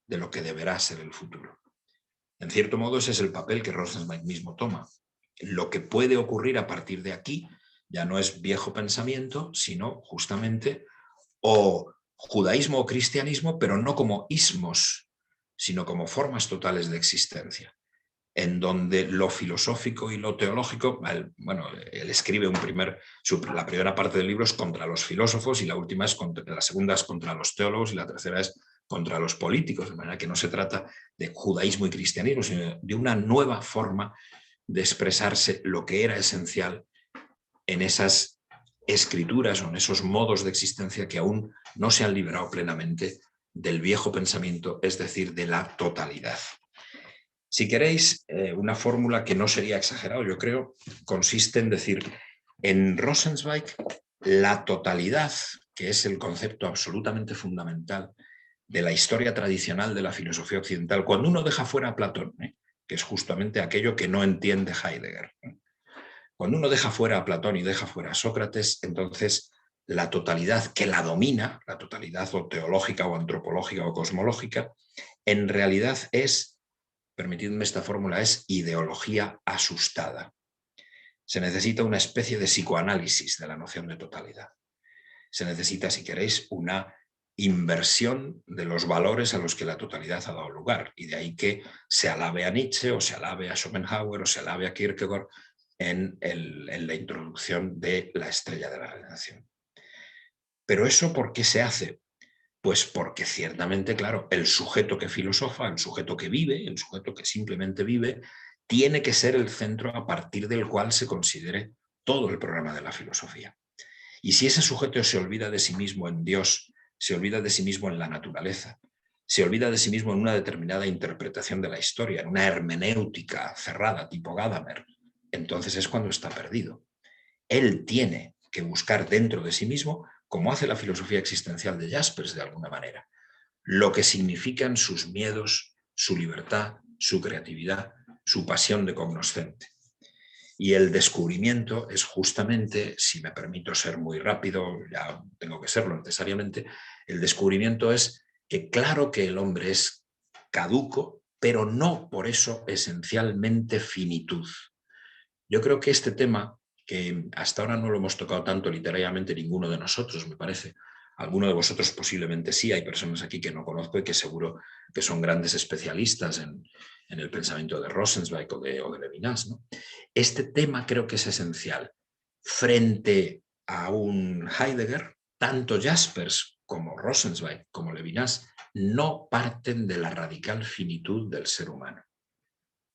de lo que deberá ser el futuro. En cierto modo, ese es el papel que Rosenzweig mismo toma. Lo que puede ocurrir a partir de aquí ya no es viejo pensamiento, sino justamente o judaísmo o cristianismo, pero no como ismos, sino como formas totales de existencia, en donde lo filosófico y lo teológico, él escribe la primera parte del libro es contra los filósofos y la segunda es contra los teólogos y la tercera es contra los políticos, de manera que no se trata de judaísmo y cristianismo, sino de una nueva forma de expresarse lo que era esencial en esas escrituras o en esos modos de existencia que aún no se han liberado plenamente del viejo pensamiento, es decir, de la totalidad. Si queréis, una fórmula que no sería exagerado, yo creo, consiste en decir, en Rosenzweig, la totalidad, que es el concepto absolutamente fundamental de la historia tradicional de la filosofía occidental, cuando uno deja fuera a Platón, que es justamente aquello que no entiende Heidegger. Cuando uno deja fuera a Platón y deja fuera a Sócrates, entonces la totalidad que la domina, la totalidad o teológica o antropológica o cosmológica, en realidad es, permitidme esta fórmula, es ideología asustada. Se necesita una especie de psicoanálisis de la noción de totalidad. Se necesita, si queréis, una inversión de los valores a los que la totalidad ha dado lugar. Y de ahí que se alabe a Nietzsche o se alabe a Schopenhauer o se alabe a Kierkegaard en la introducción de La estrella de la redención. ¿Pero eso por qué se hace? Pues porque ciertamente, claro, el sujeto que filosofa, el sujeto que vive, el sujeto que simplemente vive, tiene que ser el centro a partir del cual se considere todo el programa de la filosofía. Y si ese sujeto se olvida de sí mismo en Dios, se olvida de sí mismo en la naturaleza, se olvida de sí mismo en una determinada interpretación de la historia, en una hermenéutica cerrada tipo Gadamer, entonces es cuando está perdido. Él tiene que buscar dentro de sí mismo, como hace la filosofía existencial de Jaspers de alguna manera, lo que significan sus miedos, su libertad, su creatividad, su pasión de cognoscente. Y el descubrimiento es justamente, si me permito ser muy rápido, ya tengo que serlo necesariamente, el descubrimiento es que claro que el hombre es caduco, pero no por eso esencialmente finitud. Yo creo que este tema, que hasta ahora no lo hemos tocado tanto literariamente ninguno de nosotros, me parece, alguno de vosotros posiblemente sí, hay personas aquí que no conozco y que seguro que son grandes especialistas en el pensamiento de Rosenzweig o de Levinas, ¿no? Este tema creo que es esencial. Frente a un Heidegger, tanto Jaspers como Rosenzweig como Levinas no parten de la radical finitud del ser humano.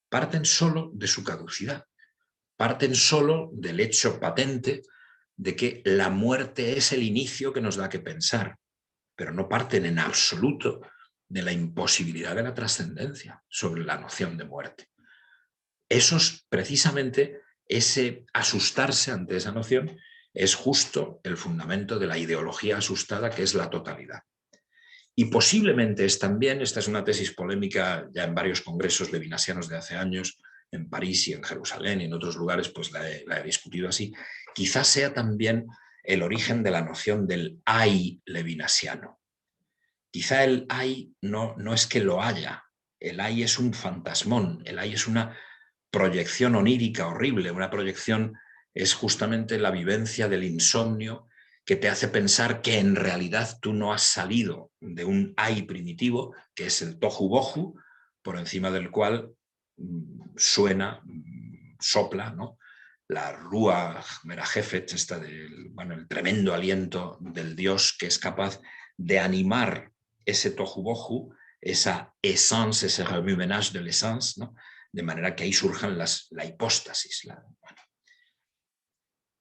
Parten solo de su caducidad. Parten solo del hecho patente de que la muerte es el inicio que nos da que pensar, pero no parten en absoluto de la imposibilidad de la trascendencia sobre la noción de muerte. Precisamente ese asustarse ante esa noción es justo el fundamento de la ideología asustada, que es la totalidad. Y posiblemente es también, esta es una tesis polémica ya en varios congresos levinasianos de hace años, en París y en Jerusalén y en otros lugares, pues la he discutido así, quizás sea también el origen de la noción del hay levinasiano. Quizá el hay no es que lo haya, el hay es un fantasmón, el hay es una proyección onírica horrible, una proyección es justamente la vivencia del insomnio que te hace pensar que en realidad tú no has salido de un hay primitivo, que es el tohu bohu, por encima del cual suena, sopla, ¿no?, la ruach merajefet, el tremendo aliento del Dios que es capaz de animar ese tohu bohu, esa essence, ese remue-ménage de l'essence, ¿no?, de manera que ahí surjan la hipóstasis.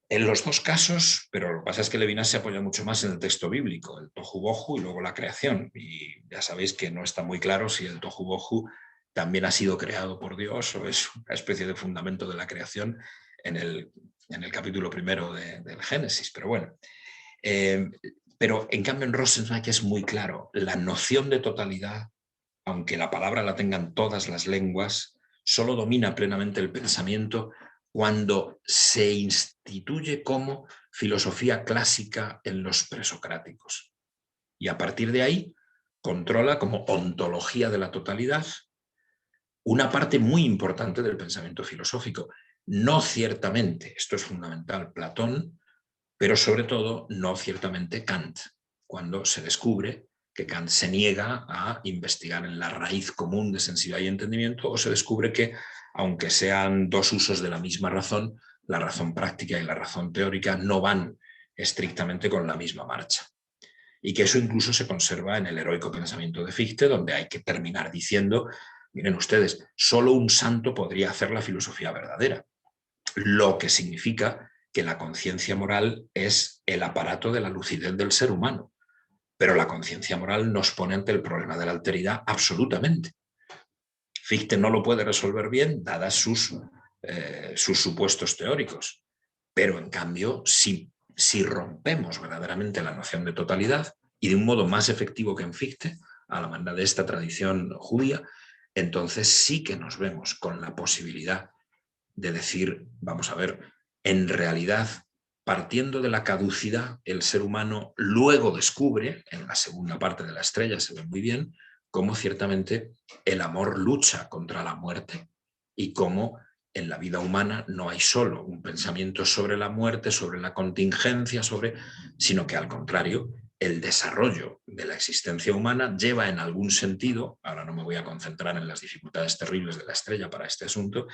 En los dos casos, pero lo que pasa es que Levinas se apoya mucho más en el texto bíblico, el tohu bohu y luego la creación. Y ya sabéis que no está muy claro si el tohu bohu también ha sido creado por Dios o es una especie de fundamento de la creación en el capítulo primero del Génesis. Pero bueno, pero en cambio en Rosenzweig es muy claro, la noción de totalidad, aunque la palabra la tengan todas las lenguas, solo domina plenamente el pensamiento cuando se instituye como filosofía clásica en los presocráticos. Y a partir de ahí controla como ontología de la totalidad una parte muy importante del pensamiento filosófico. No ciertamente, esto es fundamental, Platón, pero sobre todo no ciertamente Kant, cuando se descubre que Kant se niega a investigar en la raíz común de sensibilidad y entendimiento, o se descubre que, aunque sean dos usos de la misma razón, la razón práctica y la razón teórica no van estrictamente con la misma marcha. Y que eso incluso se conserva en el heroico pensamiento de Fichte, donde hay que terminar diciendo, miren ustedes, solo un santo podría hacer la filosofía verdadera, lo que significa que la conciencia moral es el aparato de la lucidez del ser humano. Pero la conciencia moral nos pone ante el problema de la alteridad absolutamente. Fichte no lo puede resolver bien, dadas sus supuestos teóricos. Pero en cambio, si rompemos verdaderamente la noción de totalidad, y de un modo más efectivo que en Fichte, a la manera de esta tradición judía, entonces sí que nos vemos con la posibilidad de decir, vamos a ver, en realidad, partiendo de la caducidad, el ser humano luego descubre, en la segunda parte de La estrella se ve muy bien, cómo ciertamente el amor lucha contra la muerte y cómo en la vida humana no hay solo un pensamiento sobre la muerte, sobre la contingencia, sino que al contrario, el desarrollo de la existencia humana lleva en algún sentido, ahora no me voy a concentrar en las dificultades terribles de La estrella para este asunto,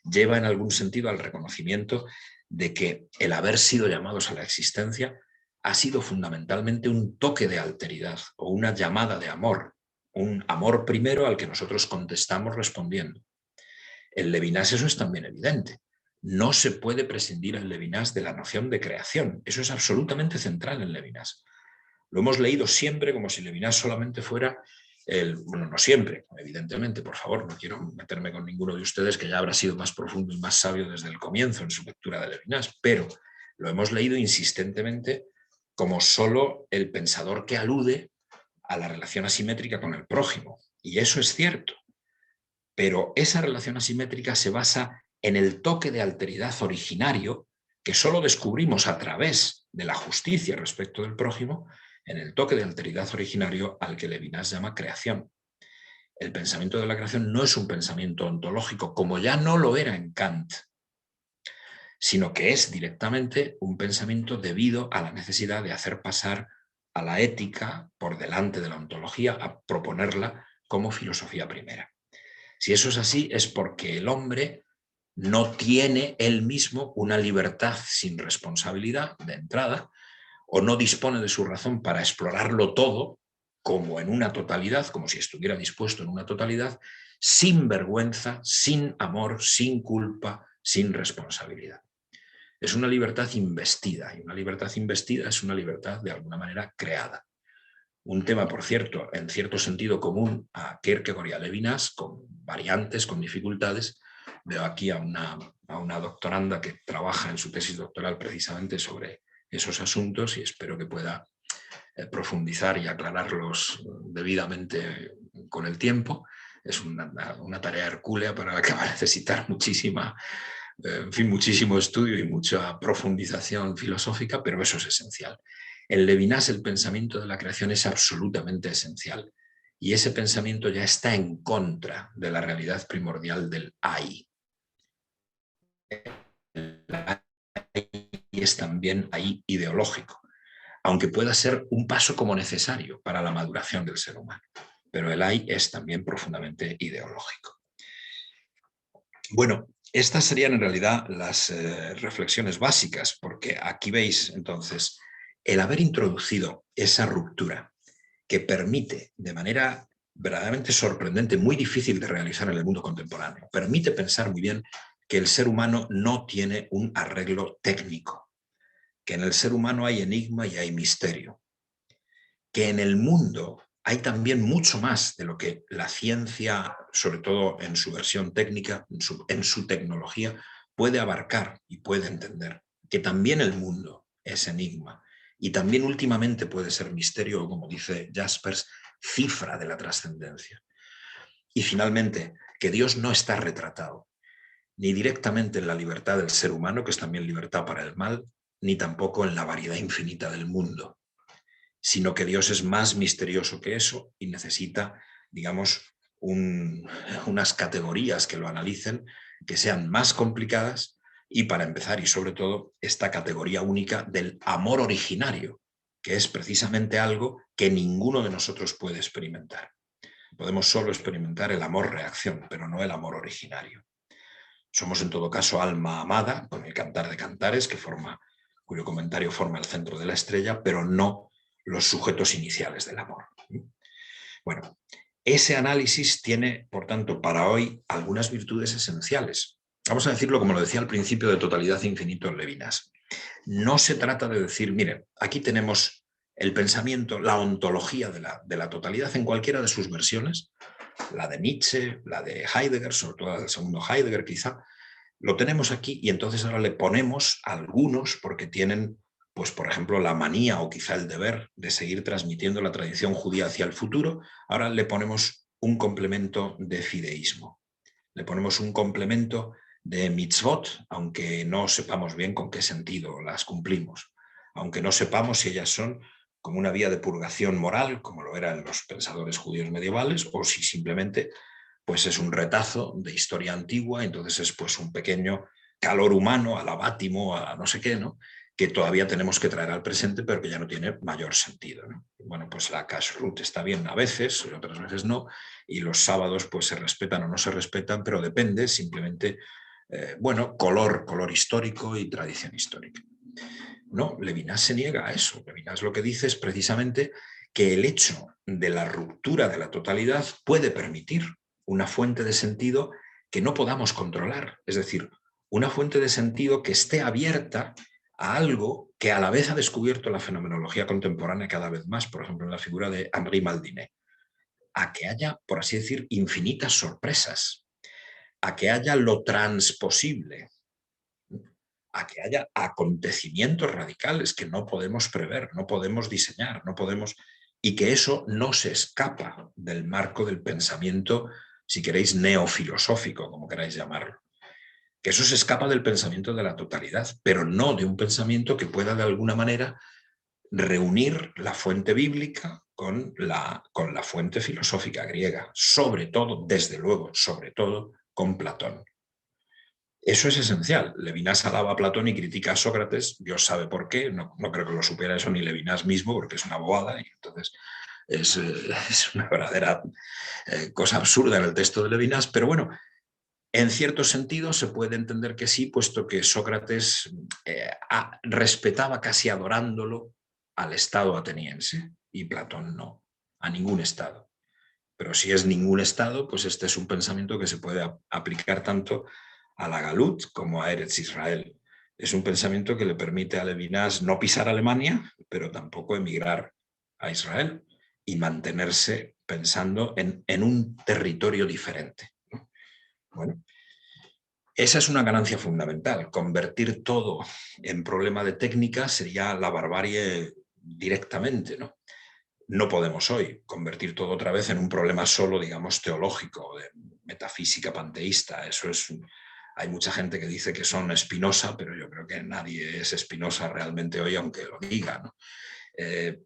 lleva en algún sentido al reconocimiento de que el haber sido llamados a la existencia ha sido fundamentalmente un toque de alteridad o una llamada de amor, un amor primero al que nosotros contestamos respondiendo. En Levinas eso es también evidente. No se puede prescindir en Levinas de la noción de creación. Eso es absolutamente central en Levinas. Lo hemos leído siempre como si Levinas solamente fuera bueno, no siempre, evidentemente, por favor, no quiero meterme con ninguno de ustedes que ya habrá sido más profundo y más sabio desde el comienzo en su lectura de Levinas, pero lo hemos leído insistentemente como solo el pensador que alude a la relación asimétrica con el prójimo. Y eso es cierto, pero esa relación asimétrica se basa en el toque de alteridad originario que solo descubrimos a través de la justicia respecto del prójimo, en el toque de alteridad originario al que Levinas llama creación. El pensamiento de la creación no es un pensamiento ontológico, como ya no lo era en Kant, sino que es directamente un pensamiento debido a la necesidad de hacer pasar a la ética por delante de la ontología, a proponerla como filosofía primera. Si eso es así, es porque el hombre no tiene él mismo una libertad sin responsabilidad de entrada, o no dispone de su razón para explorarlo todo como en una totalidad, como si estuviera dispuesto en una totalidad, sin vergüenza, sin amor, sin culpa, sin responsabilidad. Es una libertad investida, y una libertad investida es una libertad de alguna manera creada. Un tema, por cierto, en cierto sentido común a Kierkegaard y a Levinas, con variantes, con dificultades. Veo aquí a una doctoranda que trabaja en su tesis doctoral precisamente sobre esos asuntos y espero que pueda profundizar y aclararlos debidamente con el tiempo. Es una tarea hercúlea para la que va a necesitar muchísimo estudio y mucha profundización filosófica, pero eso es esencial. En Levinas el pensamiento de la creación es absolutamente esencial y ese pensamiento ya está en contra de la realidad primordial del hay. El hay es también ahí ideológico, aunque pueda ser un paso como necesario para la maduración del ser humano, pero el hay es también profundamente ideológico. Bueno, estas serían en realidad las reflexiones básicas, porque aquí veis entonces el haber introducido esa ruptura que permite de manera verdaderamente sorprendente, muy difícil de realizar en el mundo contemporáneo, permite pensar muy bien que el ser humano no tiene un arreglo técnico, que en el ser humano hay enigma y hay misterio, que en el mundo hay también mucho más de lo que la ciencia, sobre todo en su versión técnica, en su tecnología, puede abarcar y puede entender. Que también el mundo es enigma y también últimamente puede ser misterio, o como dice Jaspers, cifra de la trascendencia. Y finalmente, que Dios no está retratado ni directamente en la libertad del ser humano, que es también libertad para el mal, ni tampoco en la variedad infinita del mundo, sino que Dios es más misterioso que eso y necesita, digamos, unas categorías que lo analicen, que sean más complicadas y, para empezar, y sobre todo, esta categoría única del amor originario, que es precisamente algo que ninguno de nosotros puede experimentar. Podemos solo experimentar el amor-reacción, pero no el amor originario. Somos, en todo caso, alma amada, con el Cantar de Cantares, cuyo comentario forma el centro de La estrella, pero no los sujetos iniciales del amor. Bueno, ese análisis tiene, por tanto, para hoy algunas virtudes esenciales. Vamos a decirlo como lo decía al principio de Totalidad e Infinito en Levinas. No se trata de decir, miren, aquí tenemos el pensamiento, la ontología de la totalidad en cualquiera de sus versiones, la de Nietzsche, la de Heidegger, sobre todo la del segundo Heidegger quizá, lo tenemos aquí y entonces ahora le ponemos algunos porque tienen, pues por ejemplo, la manía o quizá el deber de seguir transmitiendo la tradición judía hacia el futuro. Ahora le ponemos un complemento de fideísmo. Le ponemos un complemento de mitzvot, aunque no sepamos bien con qué sentido las cumplimos, aunque no sepamos si ellas son como una vía de purgación moral, como lo eran los pensadores judíos medievales, o si simplemente pues es un retazo de historia antigua, entonces es pues un pequeño calor humano, a la Bátimo, a no sé qué, ¿no?, que todavía tenemos que traer al presente, pero que ya no tiene mayor sentido, ¿no? Bueno, pues la kashrut está bien a veces, otras veces no, y los sábados pues se respetan o no se respetan, pero depende simplemente, bueno, color histórico y tradición histórica. No, Levinas se niega a eso. Levinas lo que dice es precisamente que el hecho de la ruptura de la totalidad puede permitir una fuente de sentido que no podamos controlar, es decir, una fuente de sentido que esté abierta a algo que a la vez ha descubierto la fenomenología contemporánea cada vez más, por ejemplo, en la figura de Henri Maldinet, a que haya, por así decir, infinitas sorpresas, a que haya lo transposible, a que haya acontecimientos radicales que no podemos prever, no podemos diseñar, no podemos, y que eso no se escapa del marco del pensamiento, si queréis, neofilosófico, como queráis llamarlo. Que eso se escapa del pensamiento de la totalidad, pero no de un pensamiento que pueda de alguna manera reunir la fuente bíblica con la fuente filosófica griega, sobre todo, desde luego, sobre todo con Platón. Eso es esencial. Levinas alaba a Platón y critica a Sócrates, Dios sabe por qué, no creo que lo supiera eso ni Levinas mismo, porque es una bobada, y entonces es una verdadera cosa absurda en el texto de Levinas, pero bueno, en cierto sentido se puede entender que sí, puesto que Sócrates respetaba casi adorándolo al Estado ateniense y Platón no, a ningún Estado. Pero si es ningún Estado, pues este es un pensamiento que se puede aplicar tanto a la Galut como a Eretz Israel. Es un pensamiento que le permite a Levinas no pisar Alemania, pero tampoco emigrar a Israel y mantenerse pensando en un territorio diferente, ¿no? Bueno, esa es una ganancia fundamental. Convertir todo en problema de técnica sería la barbarie directamente, ¿no? No podemos hoy convertir todo otra vez en un problema solo, digamos, teológico, de metafísica panteísta. Eso es... Hay mucha gente que dice que son Spinoza, pero yo creo que nadie es Spinoza realmente hoy, aunque lo diga, ¿no?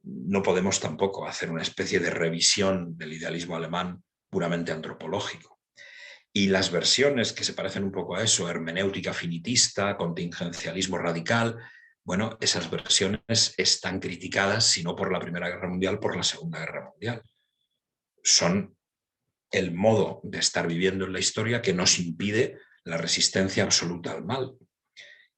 No podemos tampoco hacer una especie de revisión del idealismo alemán puramente antropológico. Y las versiones que se parecen un poco a eso, hermenéutica finitista, contingencialismo radical, bueno, esas versiones están criticadas, si no por la Primera Guerra Mundial, por la Segunda Guerra Mundial. Son el modo de estar viviendo en la historia que nos impide la resistencia absoluta al mal,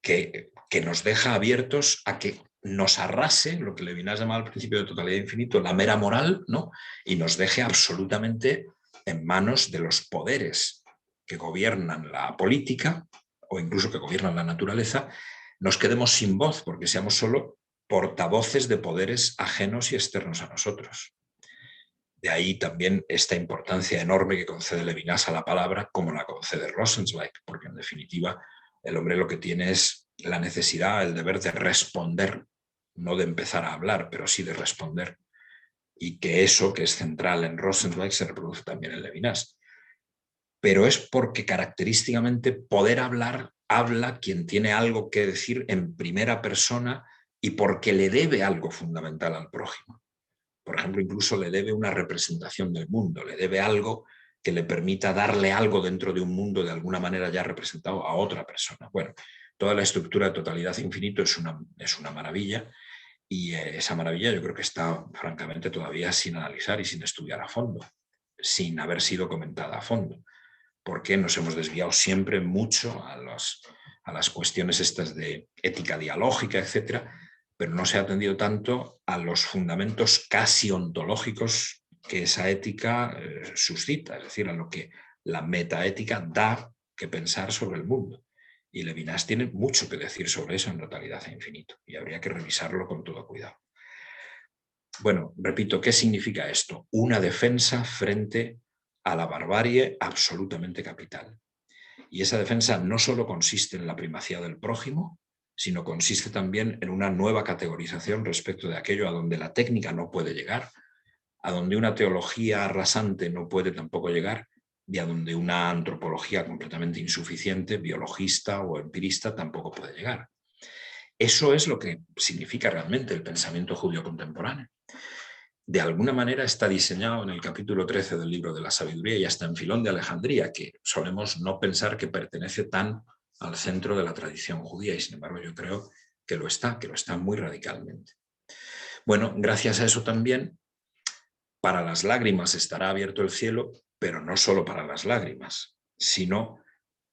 que nos deja abiertos a que nos arrase, lo que Levinas llamaba al principio de totalidad infinito, la mera moral, ¿no? Y nos deje absolutamente en manos de los poderes que gobiernan la política o incluso que gobiernan la naturaleza, nos quedemos sin voz porque seamos solo portavoces de poderes ajenos y externos a nosotros. De ahí también esta importancia enorme que concede Levinas a la palabra, como la concede Rosenzweig, porque en definitiva el hombre lo que tiene es la necesidad, el deber de responder, no de empezar a hablar, pero sí de responder. Y que eso, que es central en Rosenzweig, se reproduce también en Levinas. Pero es porque característicamente poder hablar, habla quien tiene algo que decir en primera persona y porque le debe algo fundamental al prójimo. Por ejemplo, incluso le debe una representación del mundo, le debe algo que le permita darle algo dentro de un mundo de alguna manera ya representado a otra persona. Bueno, toda la estructura de totalidad infinito es una maravilla y esa maravilla yo creo que está francamente todavía sin analizar y sin estudiar a fondo, sin haber sido comentada a fondo, porque nos hemos desviado siempre mucho a las cuestiones estas de ética dialógica, etcétera, pero no se ha atendido tanto a los fundamentos casi ontológicos que esa ética suscita, es decir, a lo que la metaética da que pensar sobre el mundo. Y Levinas tiene mucho que decir sobre eso en Totalidad e Infinito, y habría que revisarlo con todo cuidado. Bueno, repito, ¿qué significa esto? Una defensa frente a la barbarie absolutamente capital. Y esa defensa no solo consiste en la primacía del prójimo, sino consiste también en una nueva categorización respecto de aquello a donde la técnica no puede llegar, a donde una teología arrasante no puede tampoco llegar y a donde una antropología completamente insuficiente, biologista o empirista, tampoco puede llegar. Eso es lo que significa realmente el pensamiento judío contemporáneo. De alguna manera está diseñado en el capítulo 13 del libro de la sabiduría y hasta en Filón de Alejandría, que solemos no pensar que pertenece tan al centro de la tradición judía, y sin embargo yo creo que lo está muy radicalmente. Bueno, gracias a eso también, para las lágrimas estará abierto el cielo, pero no solo para las lágrimas, sino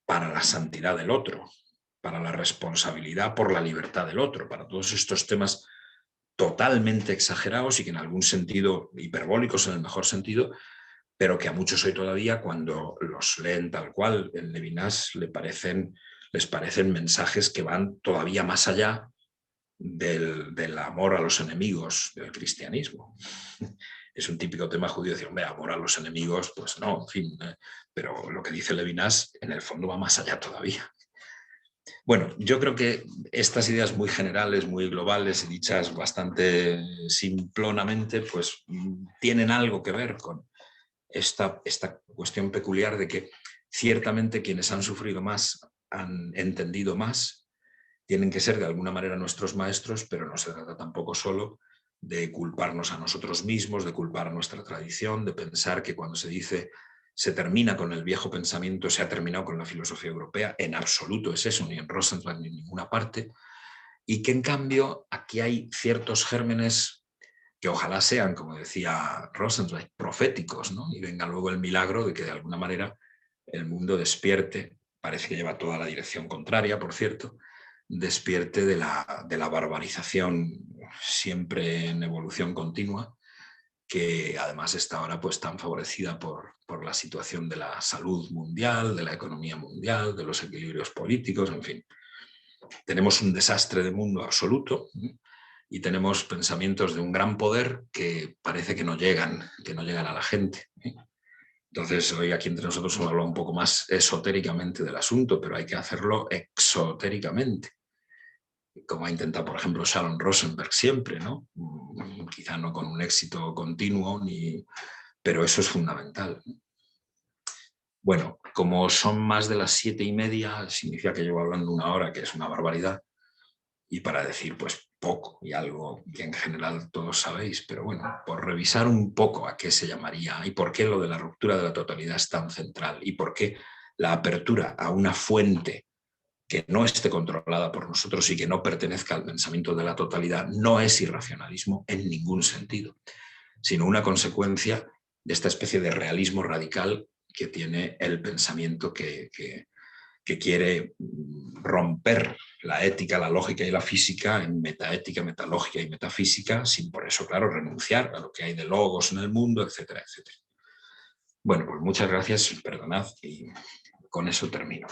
para la santidad del otro, para la responsabilidad por la libertad del otro, para todos estos temas totalmente exagerados y que en algún sentido, hiperbólicos en el mejor sentido, pero que a muchos hoy todavía, cuando los leen tal cual en Levinas, les parecen mensajes que van todavía más allá del amor a los enemigos del cristianismo. Es un típico tema judío decir, hombre, amor a los enemigos, pues no, en fin, pero lo que dice Levinas en el fondo va más allá todavía. Bueno, yo creo que estas ideas muy generales, muy globales y dichas bastante simplonamente, pues tienen algo que ver con esta cuestión peculiar de que ciertamente quienes han sufrido más han entendido más, tienen que ser de alguna manera nuestros maestros, pero no se trata tampoco solo de culparnos a nosotros mismos, de culpar a nuestra tradición, de pensar que cuando se dice se termina con el viejo pensamiento, se ha terminado con la filosofía europea. En absoluto es eso, ni en Rosenzweig ni en ninguna parte. Y que en cambio aquí hay ciertos gérmenes que ojalá sean, como decía Rosenzweig, proféticos, ¿no? Y venga luego el milagro de que de alguna manera el mundo despierte, parece que lleva toda la dirección contraria, por cierto, despierte de la barbarización siempre en evolución continua, que además está ahora pues tan favorecida por la situación de la salud mundial, de la economía mundial, de los equilibrios políticos, en fin. Tenemos un desastre de mundo absoluto y tenemos pensamientos de un gran poder que parece que no llegan a la gente. Entonces, hoy aquí entre nosotros hemos hablado un poco más esotéricamente del asunto, pero hay que hacerlo exotéricamente, como ha intentado, por ejemplo, Sharon Rosenberg siempre, ¿no? Quizá no con un éxito continuo, pero eso es fundamental. Bueno, como son más de las 7:30, significa que llevo hablando 1 hora, que es una barbaridad, y para decir pues poco y algo que en general todos sabéis, pero bueno, por revisar un poco a qué se llamaría y por qué lo de la ruptura de la totalidad es tan central y por qué la apertura a una fuente que no esté controlada por nosotros y que no pertenezca al pensamiento de la totalidad no es irracionalismo en ningún sentido, sino una consecuencia de esta especie de realismo radical que tiene el pensamiento que quiere romper la ética, la lógica y la física en metaética, metalógica y metafísica, sin por eso, claro, renunciar a lo que hay de logos en el mundo, etcétera, etcétera. Bueno, pues muchas gracias, perdonad, y con eso termino.